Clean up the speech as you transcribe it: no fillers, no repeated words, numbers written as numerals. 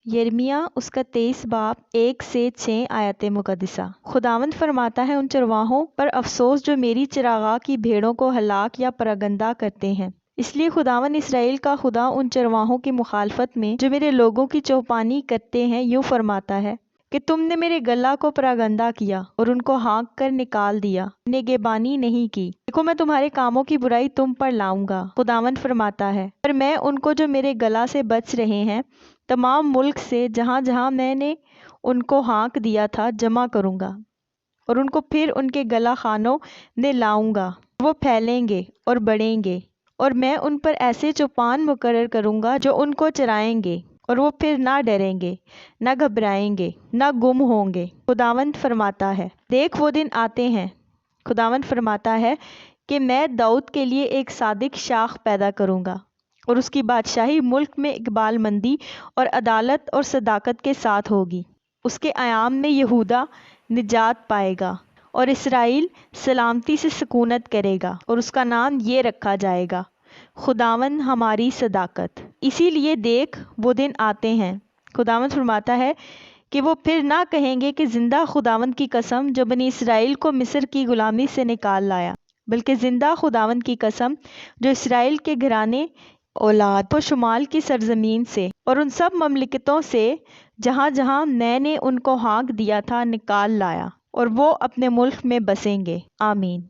یرمیہ اس کا 23 باب 1 سے 6 آیت مقدسہ۔ خداوند فرماتا ہے، ان چرواہوں پر افسوس جو میری چراگاہ کی بھیڑوں کو ہلاک یا پراگندہ کرتے ہیں۔ اس لیے خداوند اسرائیل کا خدا ان چرواہوں کی مخالفت میں جو میرے لوگوں کی چوپانی کرتے ہیں یوں فرماتا ہے کہ تم نے میرے گلہ کو پراگندہ کیا اور ان کو ہانک کر نکال دیا، نگہبانی نہیں کی۔ دیکھو میں تمہارے کاموں کی برائی تم پر لاؤں گا، خداوند فرماتا ہے، پر میں ان کو جو میرے گلہ سے بچ رہے ہیں تمام ملک سے جہاں جہاں میں نے ان کو ہانک دیا تھا جمع کروں گا اور ان کو پھر ان کے گلہ خانوں میں لاؤں گا۔ وہ پھیلیں گے اور بڑھیں گے اور میں ان پر ایسے چوپان مقرر کروں گا جو ان کو چرائیں گے، اور وہ پھر نہ ڈریں گے، نہ گھبرائیں گے، نہ گم ہوں گے۔ خداوند فرماتا ہے، دیکھ وہ دن آتے ہیں، خداوند فرماتا ہے کہ میں داؤد کے لیے ایک صادق شاخ پیدا کروں گا اور اس کی بادشاہی ملک میں اقبال مندی اور عدالت اور صداقت کے ساتھ ہوگی۔ اس کے ایام میں یہودا نجات پائے گا اور اسرائیل سلامتی سے سکونت کرے گا، اور اس کا نام یہ رکھا جائے گا، خداوند ہماری صداقت۔ اسی لیے دیکھ وہ دن آتے ہیں، خداوند فرماتا ہے کہ وہ پھر نہ کہیں گے کہ زندہ خداوند کی قسم جو بنی اسرائیل کو مصر کی غلامی سے نکال لایا، بلکہ زندہ خداوند کی قسم جو اسرائیل کے گھرانے اولاد کو شمال کی سرزمین سے اور ان سب مملکتوں سے جہاں جہاں میں نے ان کو ہانک دیا تھا نکال لایا، اور وہ اپنے ملک میں بسیں گے۔ آمین۔